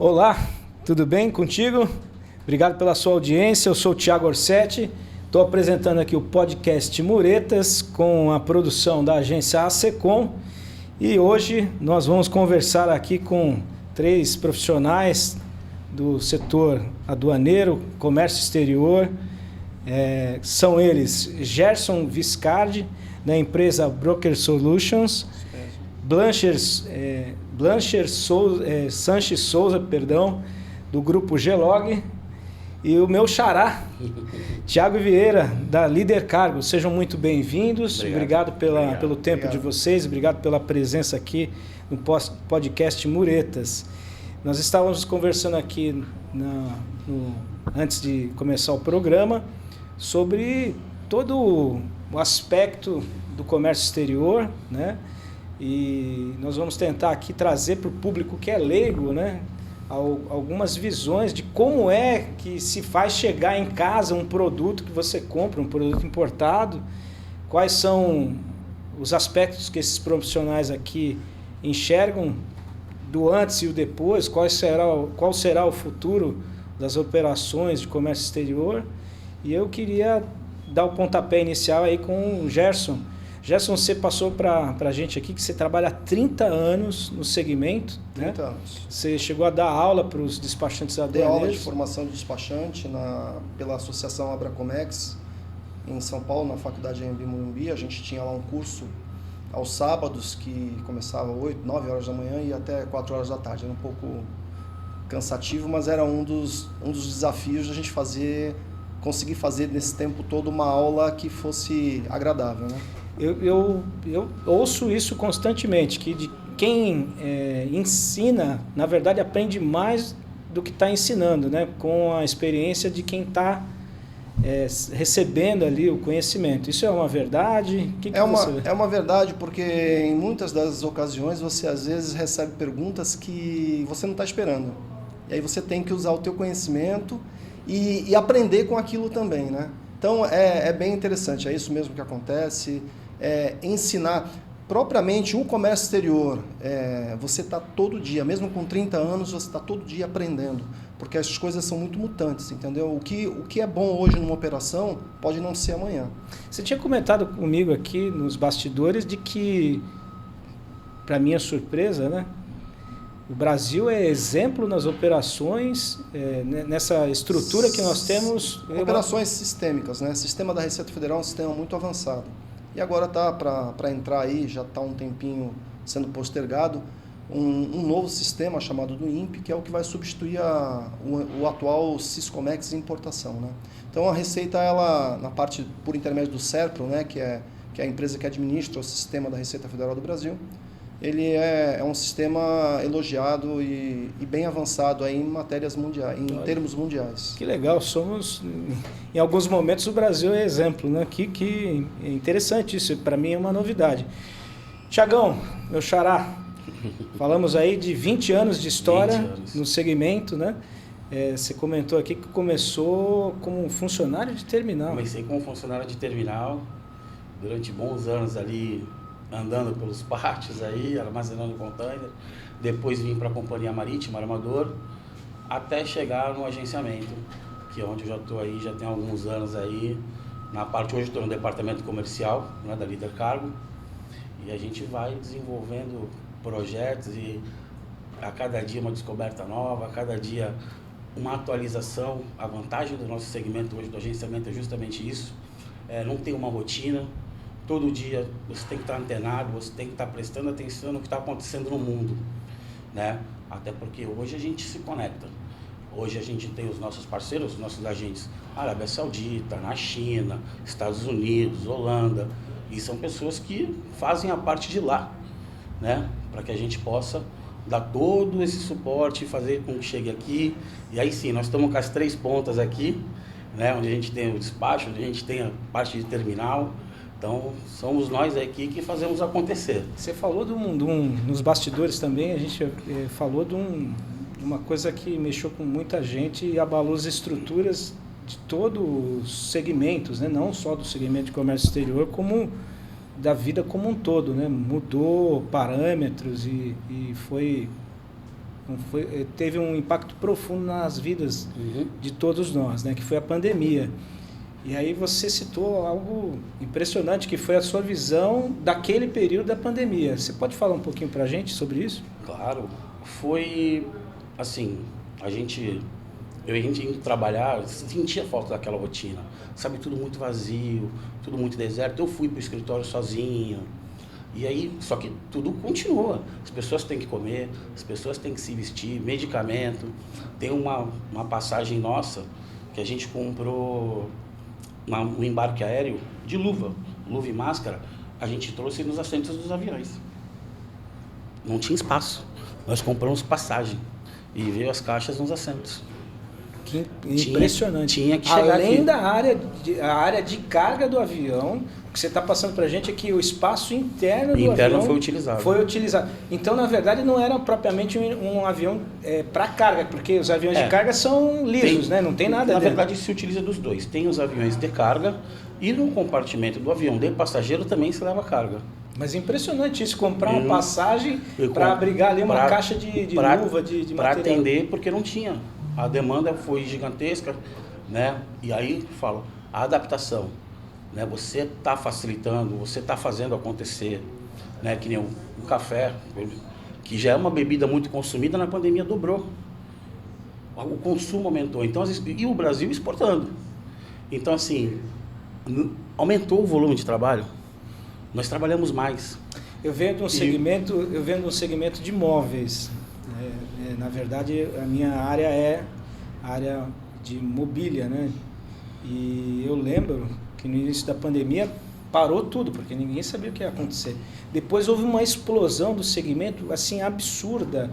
Olá, tudo bem contigo? Obrigado pela sua audiência, eu sou o Thiago Orsetti, estou apresentando aqui o podcast Muretas com a produção da agência ASECOM e hoje nós vamos conversar aqui com 3 profissionais do setor aduaneiro, comércio exterior. São eles Gerson Viscardi, da empresa Broker Solutions, Blancher Sanches Souza, do grupo Gelog, e o meu xará, Thiago Vieira, da Líder Cargo. Sejam muito bem-vindos, obrigado pelo tempo de vocês, obrigado pela presença aqui no podcast Muretas. Nós estávamos conversando aqui antes de começar o programa sobre todo o aspecto do comércio exterior, né? E nós vamos tentar aqui trazer para o público que é leigo, né, algumas visões de como é que se faz chegar em casa um produto que você compra, um produto importado, quais são os aspectos que esses profissionais aqui enxergam do antes e o depois, qual será o futuro das operações de comércio exterior. E eu queria dar o pontapé inicial aí com o Gerson. Gerson, você passou para a gente aqui que você trabalha há 30 anos no segmento. 30 né? anos. Você chegou a dar aula para os despachantes aduaneiros. Dei aula de formação de despachante pela Associação Abracomex, em São Paulo, na Faculdade Anhembi Morumbi. A gente tinha lá um curso aos sábados, que começava 8, 9 horas da manhã e ia até 4 horas da tarde. Era um pouco cansativo, mas era um dos desafios da gente conseguir fazer nesse tempo todo uma aula que fosse agradável, né? Eu ouço isso constantemente, que de quem ensina, na verdade, aprende mais do que está ensinando, né? Com a experiência de quem está recebendo ali o conhecimento. Isso é uma verdade? É uma verdade, porque em muitas das ocasiões você às vezes recebe perguntas que você não está esperando. E aí você tem que usar o teu conhecimento e aprender com aquilo também, né? Então é bem interessante, é isso mesmo que acontece. Ensinar propriamente o comércio exterior, você está todo dia, mesmo com 30 anos, você está todo dia aprendendo, porque as coisas são muito mutantes, entendeu? O que é bom hoje numa operação pode não ser amanhã. Você tinha comentado comigo aqui nos bastidores de que, para minha surpresa, né, o Brasil é exemplo nas operações, nessa estrutura que nós temos. Operações sistêmicas, né? O sistema da Receita Federal é um sistema muito avançado. E agora está para entrar aí, já está um tempinho sendo postergado, um novo sistema chamado do INPE, que é o que vai substituir o atual Siscomex importação, né? Então a Receita, ela, na parte por intermédio do SERPRO, né, que é a empresa que administra o sistema da Receita Federal do Brasil, ele é um sistema elogiado e bem avançado aí em matérias mundiais, em termos mundiais. Que legal, em alguns momentos o Brasil é exemplo, né? Que interessante isso, para mim é uma novidade. Tiagão, meu xará, falamos aí de 20 anos de história no segmento, né? Você comentou aqui que começou como funcionário de terminal. Comecei como funcionário de terminal, durante bons anos ali, andando pelos pátios aí, armazenando container. Depois vim para a Companhia Marítima, Armador, até chegar no agenciamento, que é onde eu já estou aí, já tem alguns anos aí. Na parte, hoje estou no departamento comercial, né, da Líder Cargo, e a gente vai desenvolvendo projetos e a cada dia uma descoberta nova, a cada dia uma atualização. A vantagem do nosso segmento hoje, do agenciamento, é justamente isso, não tem uma rotina. Todo dia você tem que estar antenado, você tem que estar prestando atenção no que está acontecendo no mundo, né? Até porque hoje a gente se conecta. Hoje a gente tem os nossos parceiros, os nossos agentes, Arábia Saudita, na China, Estados Unidos, Holanda, e são pessoas que fazem a parte de lá, né? Para que a gente possa dar todo esse suporte, fazer com que chegue aqui. E aí sim, nós estamos com as 3 pontas aqui, né? Onde a gente tem o despacho, onde a gente tem a parte de terminal. Então, somos nós aqui que fazemos acontecer. Você falou nos bastidores também, a gente falou de uma coisa que mexeu com muita gente e abalou as estruturas de todos os segmentos, né? Não só do segmento de comércio exterior, como da vida como um todo, né? Mudou parâmetros e foi teve um impacto profundo nas vidas de todos nós, né? Que foi a pandemia. E aí você citou algo impressionante, que foi a sua visão daquele período da pandemia. Você pode falar um pouquinho para a gente sobre isso? Claro, foi assim, a gente indo trabalhar, sentia falta daquela rotina, sabe, tudo muito vazio, tudo muito deserto. Eu fui para o escritório sozinho, e aí, só que tudo continua, as pessoas têm que comer, as pessoas têm que se vestir, medicamento. Tem uma passagem nossa, que a gente comprou um embarque aéreo de luva e máscara, a gente trouxe nos assentos dos aviões. Não tinha espaço. Nós compramos passagem e veio as caixas nos assentos. Que impressionante. Tinha que chegar além aqui. Da área de carga do avião, o que você está passando para a gente é que o espaço interno do avião foi utilizado. Então, na verdade, não era propriamente um avião para carga, porque os aviões de carga são lisos, né? Não tem nada Na dentro. verdade, se utiliza dos dois. Tem os aviões de carga e no compartimento do avião de passageiro também se leva carga. Mas é impressionante isso, comprar uma passagem para abrigar ali uma caixa de luva, de material. Para atender, porque não tinha. A demanda foi gigantesca, né? E aí, falo, a adaptação, né? Você está facilitando, você está fazendo acontecer, né? Que nem o café, que já é uma bebida muito consumida, na pandemia dobrou. O consumo aumentou. Então, e o Brasil exportando. Então, assim, aumentou o volume de trabalho. Nós trabalhamos mais. Eu venho de um segmento de móveis. Na verdade, a minha área é a área de mobília, né? E eu lembro que no início da pandemia parou tudo, porque ninguém sabia o que ia acontecer. Depois houve uma explosão do segmento, assim, absurda,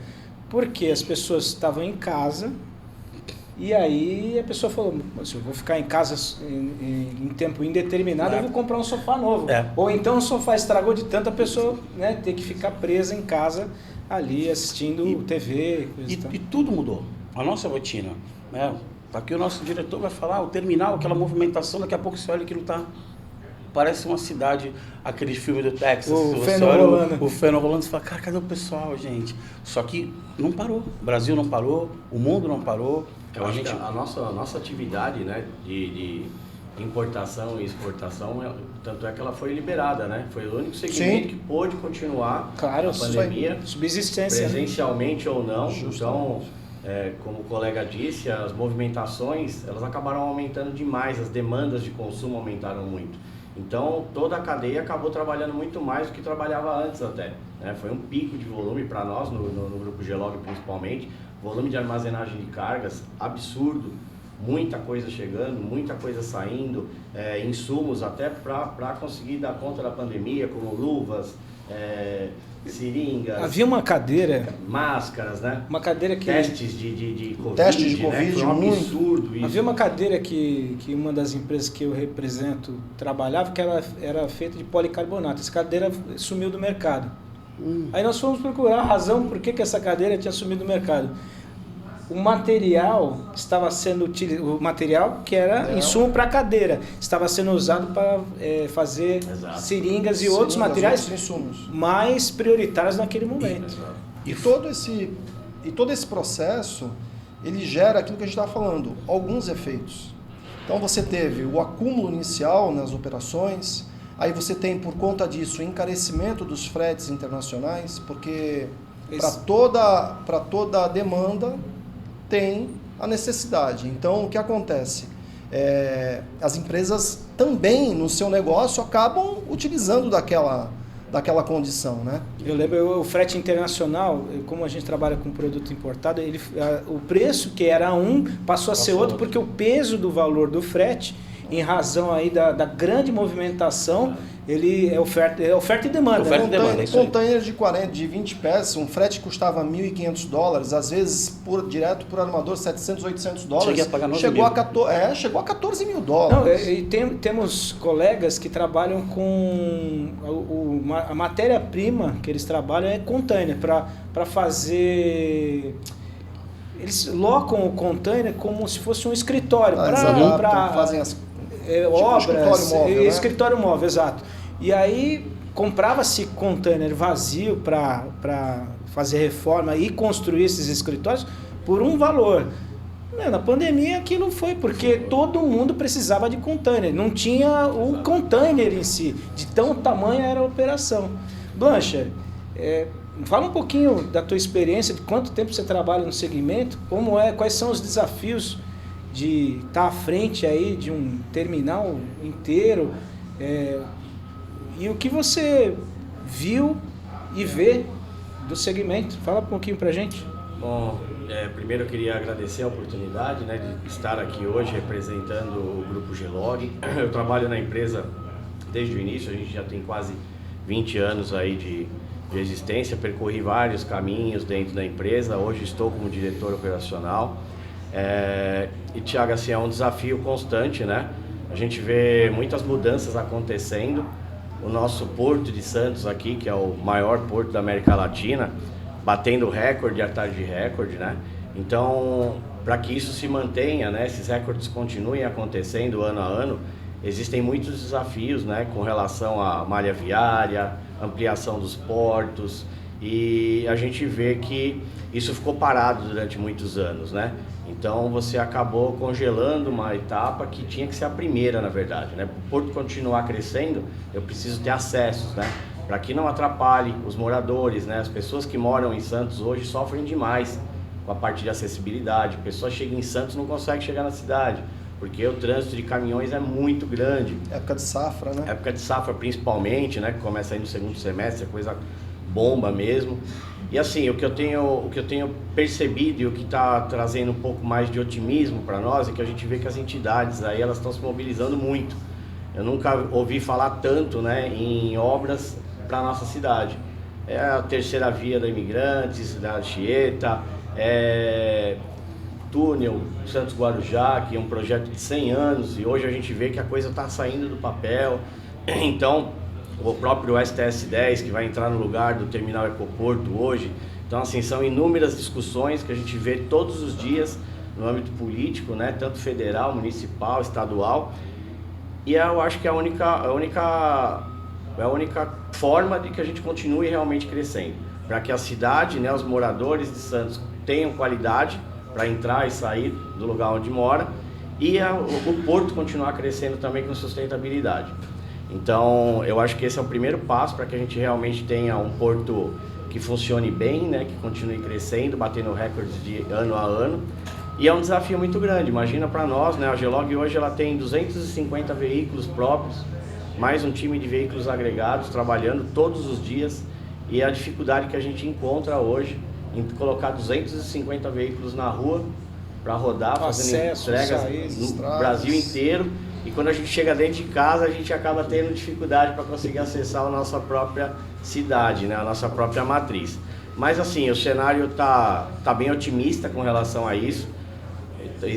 porque as pessoas estavam em casa. E aí a pessoa falou, se eu vou ficar em casa em tempo indeterminado, eu vou comprar um sofá novo. Ou então o sofá estragou de tanto, a pessoa, né, ter que ficar presa em casa ali assistindo TV. E tudo mudou. A nossa rotina, né? Aqui o nosso diretor vai falar, o terminal, aquela movimentação, daqui a pouco você olha aquilo tá... Parece uma cidade, aquele filme do Texas. O Feno rolando. Você fala, cara, cadê o pessoal, gente? Só que não parou. O Brasil não parou, o mundo não parou. Eu acho que a nossa atividade, né, de importação e exportação, tanto é que ela foi liberada, né? Foi o único segmento que pôde continuar a pandemia, subsistência, presencialmente ou não. Então, como o colega disse, as movimentações, elas acabaram aumentando demais, as demandas de consumo aumentaram muito. Então, toda a cadeia acabou trabalhando muito mais do que trabalhava antes até, né? Foi um pico de volume para nós, no Grupo Gelog principalmente, volume de armazenagem de cargas absurdo, muita coisa chegando, muita coisa saindo, insumos até para conseguir dar conta da pandemia, como luvas, seringas. Havia uma cadeira, máscaras, né? Uma cadeira que... Testes de Covid, testes de Covid, né? Foi um absurdo isso. Havia uma cadeira que uma das empresas que eu represento trabalhava, que ela era feita de policarbonato. Essa cadeira sumiu do mercado. Aí nós fomos procurar a razão por que essa cadeira tinha sumido do mercado. O material estava sendo utilizado, o material que era insumo para cadeira, estava sendo usado para fazer seringas e outros materiais mais prioritários naquele momento. E todo esse processo, ele gera aquilo que a gente estava falando, alguns efeitos. Então você teve o acúmulo inicial nas operações, aí você tem por conta disso o encarecimento dos fretes internacionais, porque para toda a demanda tem a necessidade. Então, o que acontece? As empresas também, no seu negócio, acabam utilizando daquela condição, né? Eu lembro, o frete internacional, como a gente trabalha com produto importado, o preço que era passou a ser outro, porque o peso do valor do frete, em razão aí da grande movimentação, ele é oferta e demanda. Container de 20 pés, um frete custava $1.500, às vezes direto por armador $700, $800. Cheguei a pagar chegou a $14 mil. Não, e temos colegas que trabalham com a matéria-prima que eles trabalham é container para fazer. Eles locam o container como se fosse um escritório para fazem as obras, escritório móvel, exato. E aí comprava-se container vazio para fazer reforma e construir esses escritórios por um valor. Na pandemia aquilo foi porque todo mundo precisava de container, não tinha o container em si, de tão tamanho era a operação. Blancha, fala um pouquinho da tua experiência, de quanto tempo você trabalha no segmento, quais são os desafios de estar à frente aí de um terminal inteiro, e o que você viu e vê do segmento. Fala um pouquinho pra gente. Bom, primeiro eu queria agradecer a oportunidade, né, de estar aqui hoje representando o Grupo Gelog. Eu trabalho na empresa desde o início, a gente já tem quase 20 anos aí de existência, percorri vários caminhos dentro da empresa, hoje estou como diretor operacional. E Thiago, assim, é um desafio constante, né? A gente vê muitas mudanças acontecendo. O nosso Porto de Santos aqui, que é o maior porto da América Latina, batendo recorde atrás de recorde, né? Então, para que isso se mantenha, né, esses recordes continuem acontecendo ano a ano, existem muitos desafios, né, com relação à malha viária, ampliação dos portos, e a gente vê que isso ficou parado durante muitos anos, né? Então você acabou congelando uma etapa que tinha que ser a primeira, na verdade, né? Para o porto continuar crescendo, eu preciso ter acessos, né? Para que não atrapalhe os moradores, né? As pessoas que moram em Santos hoje sofrem demais com a parte de acessibilidade. A pessoa chega em Santos e não consegue chegar na cidade, porque o trânsito de caminhões é muito grande. Época de safra, né? Época de safra principalmente, né? Que começa aí no segundo semestre, é coisa bomba mesmo. E assim, o que eu tenho percebido e o que está trazendo um pouco mais de otimismo para nós é que a gente vê que as entidades aí, elas estão se mobilizando muito. Eu nunca ouvi falar tanto, né, em obras para a nossa cidade. É a terceira via da Imigrantes, da Anchieta, túnel Santos Guarujá, que é um projeto de 100 anos e hoje a gente vê que a coisa está saindo do papel. Então, o próprio STS-10, que vai entrar no lugar do Terminal Ecoporto hoje. Então, assim, são inúmeras discussões que a gente vê todos os dias no âmbito político, né? Tanto federal, municipal, estadual. E eu acho que é a única forma de que a gente continue realmente crescendo. Para que a cidade, né, os moradores de Santos tenham qualidade para entrar e sair do lugar onde mora. E o porto continuar crescendo também com sustentabilidade. Então, eu acho que esse é o primeiro passo para que a gente realmente tenha um porto que funcione bem, né, que continue crescendo, batendo recordes de ano a ano. E é um desafio muito grande. Imagina para nós, né, a Gelog hoje ela tem 250 veículos próprios, mais um time de veículos agregados trabalhando todos os dias. E a dificuldade que a gente encontra hoje em colocar 250 veículos na rua para rodar, fazendo entregas no Brasil inteiro. E quando a gente chega dentro de casa, a gente acaba tendo dificuldade para conseguir acessar a nossa própria cidade, né? A nossa própria matriz. Mas assim, o cenário tá bem otimista com relação a isso.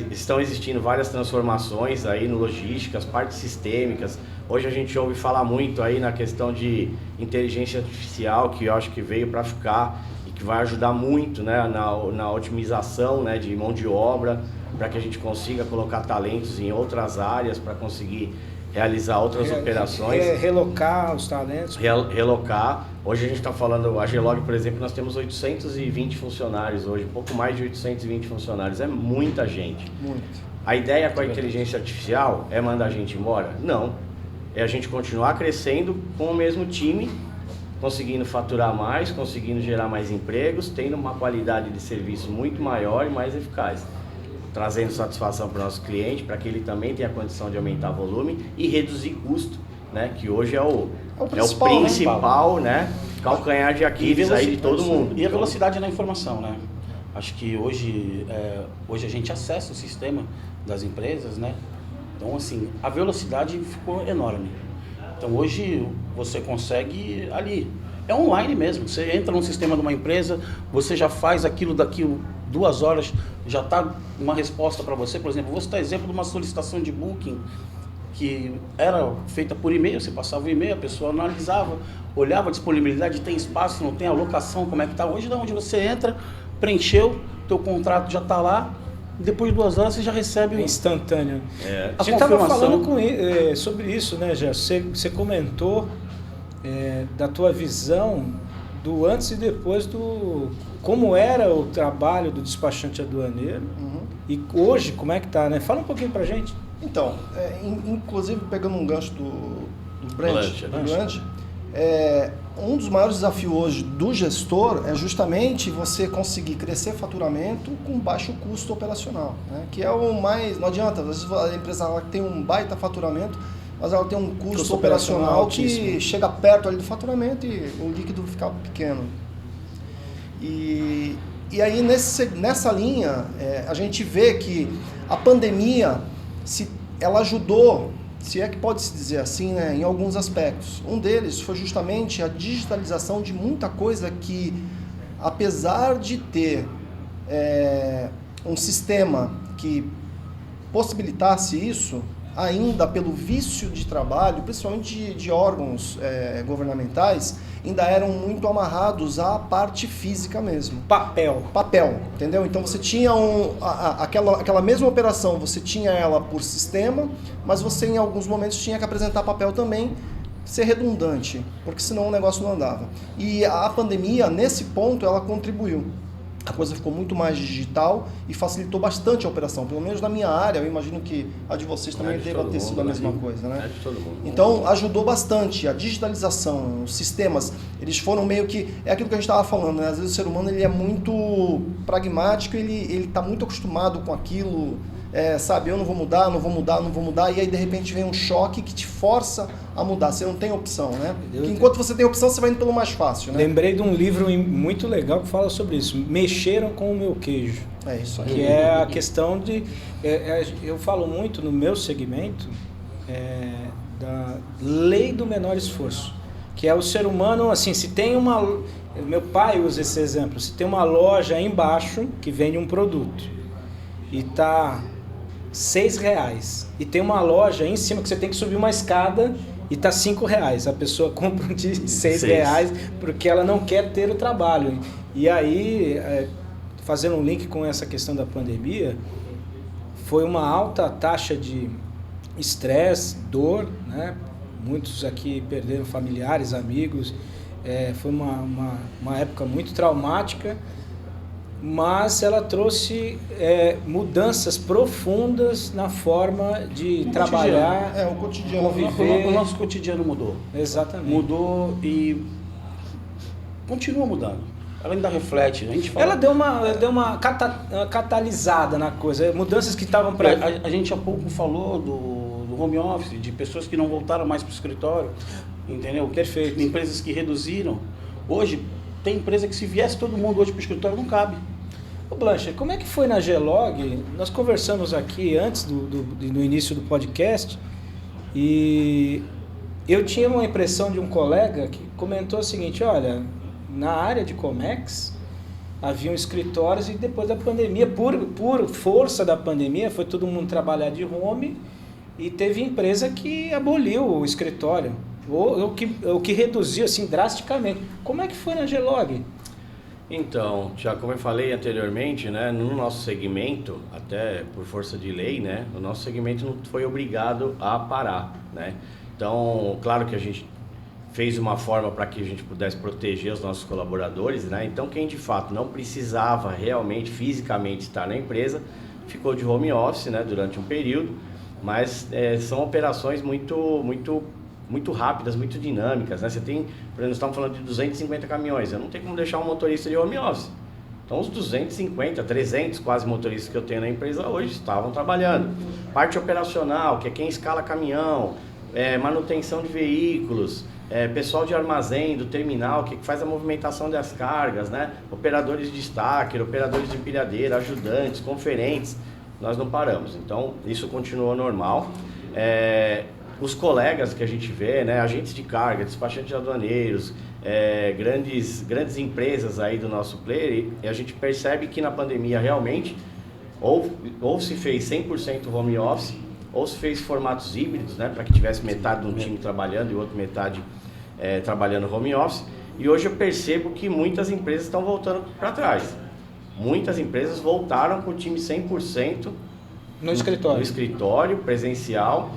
Estão existindo várias transformações aí no logística, as partes sistêmicas. Hoje a gente ouve falar muito aí na questão de inteligência artificial, que eu acho que veio para ficar e que vai ajudar muito, né, na otimização, né, de mão de obra, para que a gente consiga colocar talentos em outras áreas, para conseguir realizar outras operações. Relocar os talentos. Relocar. Hoje a gente está falando, a Gelog, por exemplo, nós temos 820 funcionários hoje, um pouco mais de 820 funcionários. É muita gente. Muito. A ideia com a inteligência artificial é mandar a gente embora? Não. É a gente continuar crescendo com o mesmo time, conseguindo faturar mais, conseguindo gerar mais empregos, tendo uma qualidade de serviço muito maior e mais eficaz, trazendo satisfação para o nosso cliente, para que ele também tenha a condição de aumentar volume e reduzir custo, né? Que hoje é o principal, né? Calcanhar de Aquiles aí de todo mundo. E a velocidade na informação, né? Acho que hoje a gente acessa o sistema das empresas, né? Então, assim, a velocidade ficou enorme. Então, hoje você consegue ali. É online mesmo. Você entra no sistema de uma empresa, você já faz aquilo daqui 2 horas, já está uma resposta para você. Por exemplo, vou citar exemplo de uma solicitação de booking que era feita por e-mail. Você passava o e-mail, a pessoa analisava, olhava a disponibilidade, tem espaço, não tem alocação, como é que está. Hoje, de onde você entra, preencheu, teu contrato já está lá, depois de 2 horas você já recebe instantâneo. A gente estava falando sobre isso, né, Gerson? Você comentou da tua visão do antes e depois do... Como era o trabalho do despachante aduaneiro e hoje como é que tá, né? Fala um pouquinho pra gente. Então, inclusive pegando um gancho do Brandt, um dos maiores desafios hoje do gestor é justamente você conseguir crescer faturamento com baixo custo operacional, né? Que é o mais... Não adianta, às vezes a empresa ela tem um baita faturamento, mas ela tem um custo operacional que chega perto ali do faturamento e o líquido fica pequeno. E aí nessa linha a gente vê que a pandemia ela ajudou, se é que pode se dizer assim, né, em alguns aspectos. Um deles foi justamente a digitalização de muita coisa que, apesar de ter um sistema que possibilitasse isso, ainda pelo vício de trabalho, principalmente de órgãos governamentais, ainda eram muito amarrados à parte física mesmo. Papel, entendeu? Então você tinha aquela mesma operação, você tinha ela por sistema, mas você em alguns momentos tinha que apresentar papel também, ser redundante, porque senão o negócio não andava. E a pandemia, nesse ponto, ela contribuiu. A coisa ficou muito mais digital e facilitou bastante a operação. Pelo menos na minha área, eu imagino que a de vocês também deva ter sido a mesma coisa, né? De todo mundo. Então, ajudou bastante a digitalização, os sistemas, eles foram meio que... É aquilo que a gente estava falando, né? Às vezes o ser humano ele é muito pragmático, ele está muito acostumado com aquilo, sabe? Eu não vou mudar, e aí de repente vem um choque que te força a mudar. Você não tem opção, né? Porque enquanto você tem opção, você vai indo pelo mais fácil, né? Lembrei de um livro muito legal que fala sobre isso. Mexeram com o meu queijo. É isso aí. Que é a questão de... eu falo muito no meu segmento da lei do menor esforço. Que é o ser humano, assim, se tem uma... Meu pai usa esse exemplo. Se tem uma loja embaixo que vende um produto e tá R$6 e tem uma loja em cima que você tem que subir uma escada e tá R$5. A pessoa compra de R$6 porque ela não quer ter o trabalho. E aí, fazendo um link com essa questão da pandemia, foi uma alta taxa de estresse, dor, né? Muitos aqui perderam familiares, amigos. Foi uma época muito traumática, mas ela trouxe mudanças profundas na forma de trabalhar, o cotidiano. conviver. O nosso cotidiano mudou. Exatamente. Mudou e continua mudando. Ela ainda reflete, a gente fala... Ela deu uma catalisada na coisa, mudanças que estavam para... A gente há pouco falou do home office, de pessoas que não voltaram mais para o escritório, entendeu? Perfeito. Empresas que reduziram. Hoje, tem empresa que se viesse todo mundo hoje para o escritório, não cabe. Ô Blancha, como é que foi na Gelog? Nós conversamos aqui antes do início do podcast e eu tinha uma impressão de um colega que comentou o seguinte: olha, na área de Comex haviam escritórios e depois da pandemia, por força da pandemia, foi todo mundo trabalhar de home e teve empresa que aboliu o escritório, ou que reduziu assim drasticamente. Como é que foi na Gelog? Então, já como eu falei anteriormente, né, no nosso segmento, até por força de lei, né, o nosso segmento não foi obrigado a parar, né? Então, claro que a gente fez uma forma para que a gente pudesse proteger os nossos colaboradores, né? Então, quem de fato não precisava realmente, fisicamente estar na empresa, ficou de home office, né, durante um período, mas são operações muito rápidas, muito dinâmicas, né? Você tem, por exemplo, nós estamos falando de 250 caminhões, eu não tenho como deixar um motorista de home office. Então, os 250, 300 quase motoristas que eu tenho na empresa hoje estavam trabalhando. Parte operacional, que é quem escala caminhão, manutenção de veículos, pessoal de armazém, do terminal, que faz a movimentação das cargas, né? Operadores de stacker, operadores de empilhadeira, ajudantes, conferentes, nós não paramos. Então, isso continua normal. Os colegas que a gente vê, né, agentes de carga, despachantes de aduaneiros, grandes empresas aí do nosso player, e a gente percebe que na pandemia realmente ou se fez 100% home office, ou se fez formatos híbridos, né, para que tivesse metade de um time trabalhando e outra metade trabalhando home office. E hoje eu percebo que muitas empresas estão voltando para trás. Muitas empresas voltaram com o time 100% no escritório presencial.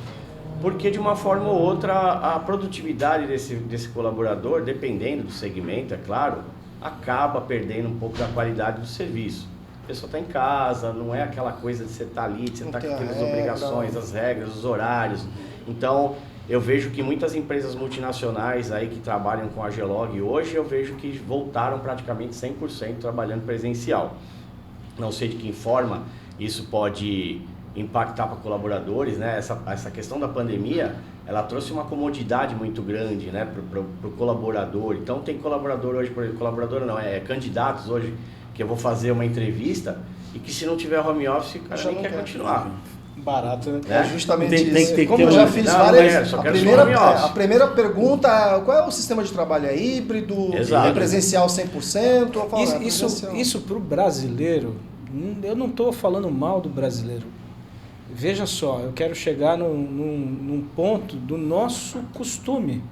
Porque de uma forma ou outra a produtividade desse colaborador, dependendo do segmento, é claro, acaba perdendo um pouco da qualidade do serviço. A pessoa está em casa, não é aquela coisa de você estar ali, de você estar com aquelas obrigações, as regras, os horários. Então, eu vejo que muitas empresas multinacionais aí que trabalham com a Gelog hoje, eu vejo que voltaram praticamente 100% trabalhando presencial. Não sei de que forma isso pode impactar para colaboradores, né? Essa questão da pandemia, ela trouxe uma comodidade muito grande, né, para o colaborador. Então, tem colaborador hoje, por exemplo, candidatos hoje, que eu vou fazer uma entrevista e que se não tiver home office, o cara nem quer continuar. Barato, né? É justamente isso. Tem Como eu já fiz várias... A primeira pergunta, qual é o sistema de trabalho? É híbrido? Exato. É presencial 100%? Eu falo, Isso para o brasileiro, eu não estou falando mal do brasileiro. Veja só, eu quero chegar num ponto do nosso costume,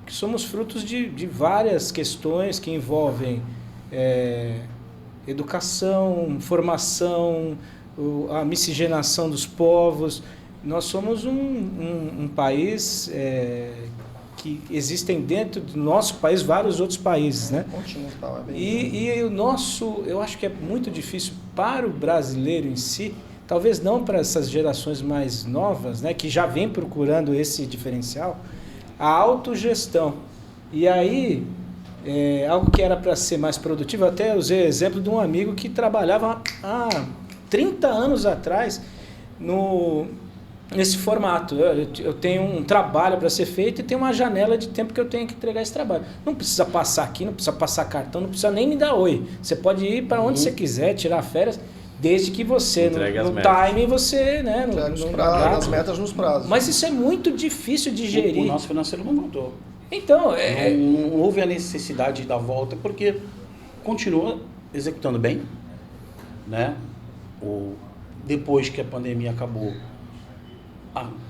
que somos frutos de várias questões que envolvem educação, formação, a miscigenação dos povos. Nós somos um país que existem dentro do nosso país vários outros países, né? Continental, E o nosso, eu acho que é muito difícil para o brasileiro em si, talvez não para essas gerações mais novas, né, que já vêm procurando esse diferencial, a autogestão. E aí, algo que era para ser mais produtivo, até usei o exemplo de um amigo que trabalhava há 30 anos atrás nesse formato. Eu tenho um trabalho para ser feito e tenho uma janela de tempo que eu tenho que entregar esse trabalho. Não precisa passar aqui, não precisa passar cartão, não precisa nem me dar oi. Você pode ir para onde você quiser, tirar férias, desde que você, no time, você... né, as metas nos prazos. Mas isso é muito difícil de gerir. O nosso financeiro não mudou. Então, não houve a necessidade da volta, porque continua executando bem, né? Depois que a pandemia acabou,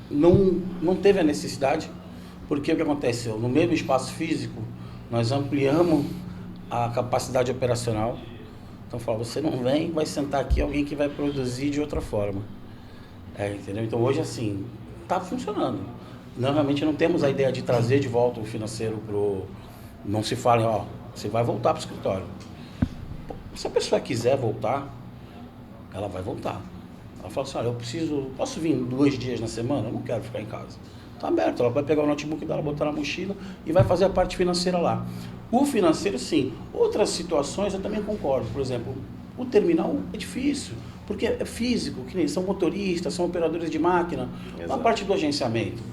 não teve a necessidade, porque o que aconteceu? No mesmo espaço físico, nós ampliamos a capacidade operacional. Então, fala, você não vem, vai sentar aqui alguém que vai produzir de outra forma. Entendeu? Então, hoje, assim, está funcionando. Normalmente não temos a ideia de trazer de volta o financeiro não se fala, você vai voltar para o escritório. Se a pessoa quiser voltar, ela vai voltar. Ela fala assim, posso vir 2 dias na semana? Eu não quero ficar em casa. Está aberto, ela vai pegar o notebook dela, botar na mochila e vai fazer a parte financeira lá. O financeiro, sim. Outras situações eu também concordo. Por exemplo, o terminal é difícil, porque é físico, que nem são motoristas, são operadores de máquina. Exato. A parte do agenciamento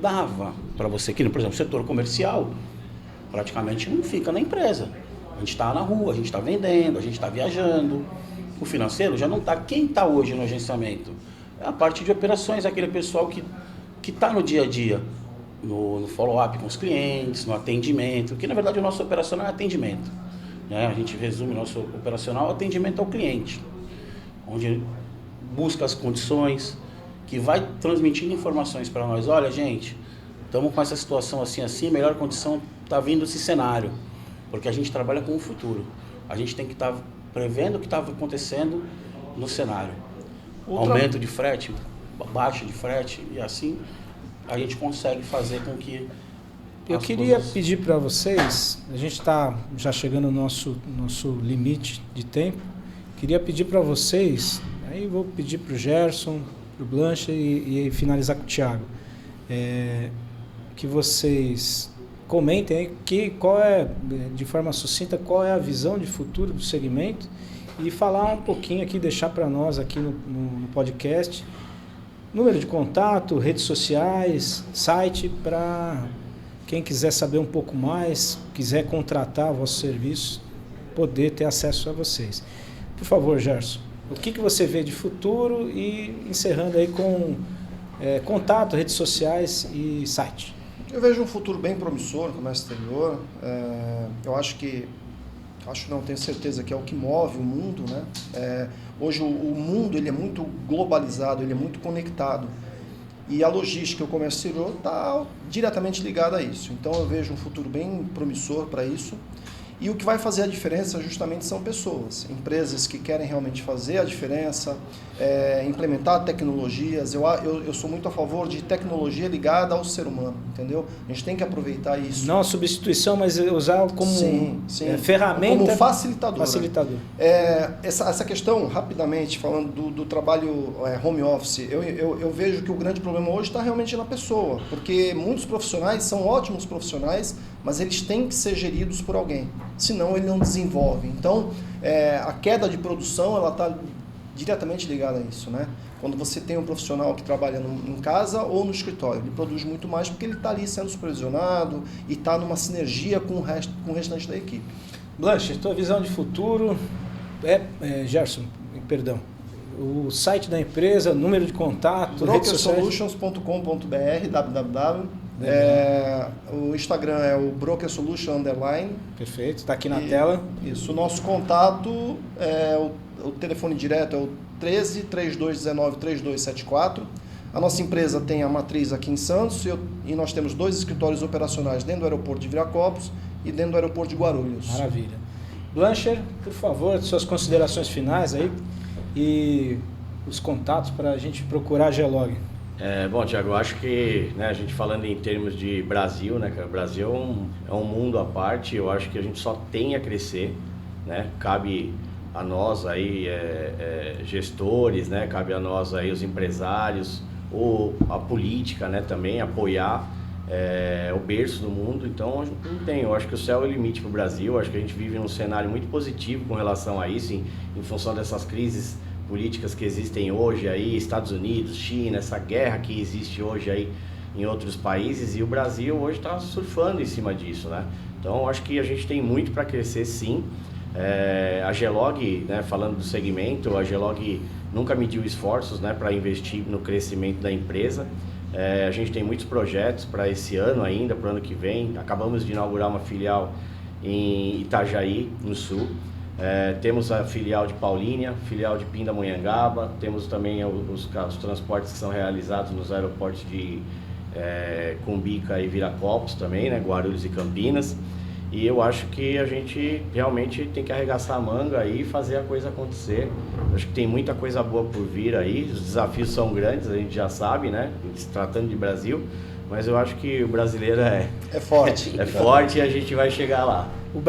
dava para você, que, por exemplo, o setor comercial praticamente não fica na empresa. A gente está na rua, a gente está vendendo, a gente está viajando. O financeiro já não está. Quem está hoje no agenciamento? É a parte de operações, aquele pessoal que está no dia a dia, no follow-up com os clientes, no atendimento, que na verdade o nosso operacional é atendimento. Né? A gente resume o nosso operacional atendimento ao cliente, onde busca as condições, que vai transmitindo informações para nós. Olha, gente, estamos com essa situação assim, a melhor condição está vindo esse cenário, porque a gente trabalha com o futuro. A gente tem que estar prevendo o que está acontecendo no cenário. Aumento de frete, baixa de frete, e assim a gente consegue fazer com que... Eu queria pedir para vocês, a gente está já chegando no nosso limite de tempo, queria pedir para vocês, aí vou pedir para o Gerson, para o Blanche e finalizar com o Thiago, que vocês comentem aí qual é, de forma sucinta, qual é a visão de futuro do segmento e falar um pouquinho aqui, deixar para nós aqui no podcast, número de contato, redes sociais, site, para quem quiser saber um pouco mais, quiser contratar o vosso serviço, poder ter acesso a vocês. Por favor, Gerson, o que você vê de futuro e encerrando aí com contato, redes sociais e site. Eu vejo um futuro bem promissor no comércio exterior. Tenho certeza que é o que move o mundo, né? Hoje o mundo ele é muito globalizado, ele é muito conectado. E a logística e o comércio exterior está diretamente ligada a isso. Então eu vejo um futuro bem promissor para isso. E o que vai fazer a diferença justamente são pessoas, empresas que querem realmente fazer a diferença, implementar tecnologias. Eu sou muito a favor de tecnologia ligada ao ser humano, entendeu? A gente tem que aproveitar isso. Não a substituição, mas usar como ferramenta. Como facilitador. Essa questão, rapidamente, falando do trabalho home office, eu vejo que o grande problema hoje está realmente na pessoa, porque muitos profissionais são ótimos profissionais, mas eles têm que ser geridos por alguém, senão ele não desenvolve. Então, a queda de produção ela está diretamente ligada a isso, né? Quando você tem um profissional que trabalha em casa ou no escritório, ele produz muito mais porque ele está ali sendo supervisionado e está numa sinergia com o restante da equipe. Blanche, tua visão de futuro Gerson, perdão. O site da empresa, número de contato, brokersolutions.com.br, www. O Instagram é o brokersolution_. Perfeito, está aqui na tela. Isso, o nosso contato, o telefone direto é o 13 3219 3274. A nossa empresa tem a matriz aqui em Santos e nós temos 2 escritórios operacionais dentro do aeroporto de Viracopos e dentro do aeroporto de Guarulhos. Maravilha. Blancher, por favor, suas considerações finais aí e os contatos para a gente procurar a Gelog. Bom, Thiago, eu acho que, né, a gente falando em termos de Brasil, né, cara, o Brasil é um mundo à parte. Eu acho que a gente só tem a crescer, né? Cabe a nós aí, gestores, né? Cabe a nós aí, os empresários, ou a política, né, também apoiar o berço do mundo. Então, não tem. Eu acho que o céu é o limite para o Brasil. Eu acho que a gente vive num cenário muito positivo com relação a isso, em função dessas crises políticas que existem hoje aí, Estados Unidos, China, essa guerra que existe hoje aí em outros países, e o Brasil hoje está surfando em cima disso, né? Então, eu acho que a gente tem muito para crescer, sim. A Gelog, né, falando do segmento, a Gelog nunca mediu esforços, né, para investir no crescimento da empresa. A gente tem muitos projetos para esse ano ainda, para o ano que vem. Acabamos de inaugurar uma filial em Itajaí, no Sul. Temos a filial de Paulínia, filial de Pindamonhangaba, temos também os transportes que são realizados nos aeroportos de Cumbica e Viracopos também, né, Guarulhos e Campinas. E eu acho que a gente realmente tem que arregaçar a manga aí e fazer a coisa acontecer. Eu acho que tem muita coisa boa por vir aí, os desafios são grandes, a gente já sabe, né, se tratando de Brasil, mas eu acho que o brasileiro é forte. É forte e a gente vai chegar lá. O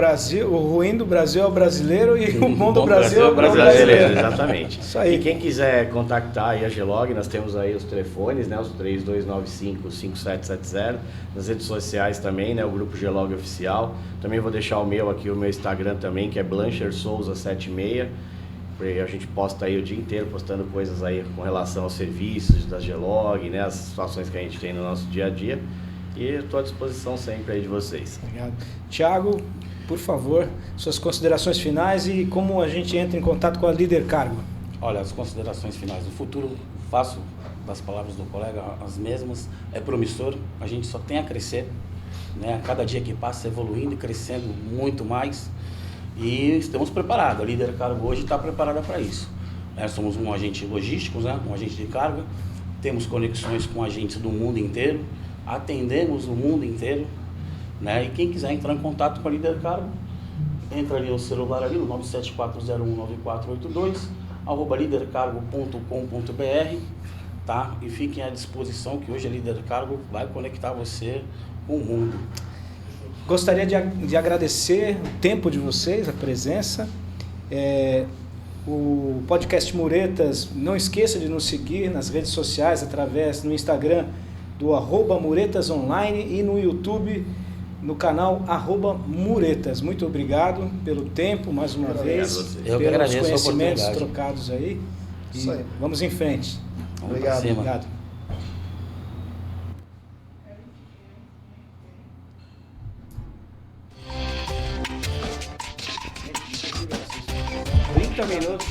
ruim do Brasil é o brasileiro e o bom do Brasil é o brasileiro. Exatamente. Isso aí. E quem quiser contactar aí a Gelog, nós temos aí os telefones, né, os 3295-5770, nas redes sociais também, né, o Grupo Gelog Oficial. Também vou deixar o meu aqui, o meu Instagram também, que é BlancherSouza76. A gente posta aí o dia inteiro, postando coisas aí com relação aos serviços da Gelog, né, as situações que a gente tem no nosso dia a dia. E estou à disposição sempre aí de vocês. Obrigado. Thiago, por favor, suas considerações finais e como a gente entra em contato com a Líder Cargo. Olha, as considerações finais. No futuro, faço das palavras do colega as mesmas. É promissor, a gente só tem a crescer, né? A cada dia que passa, evoluindo e crescendo muito mais. E estamos preparados. A Líder Cargo hoje está preparada para isso. Somos um agente logístico, né? Um agente de carga. Temos conexões com agentes do mundo inteiro. Atendemos o mundo inteiro, né? E quem quiser entrar em contato com a Líder Cargo, entra ali no celular ali, no 974019482, @lidercargo.com.br, tá? E fiquem à disposição que hoje a Líder Cargo vai conectar você com o mundo. Gostaria de agradecer o tempo de vocês, a presença. O podcast Muretas, não esqueça de nos seguir nas redes sociais, no Instagram do @muretasonline e no YouTube, no canal @muretas. Muito obrigado pelo tempo, mais uma vez, pelos conhecimentos trocados aí. Isso aí. Vamos em frente. Obrigado. Obrigado. 30 minutos.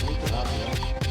Muito rápido, né?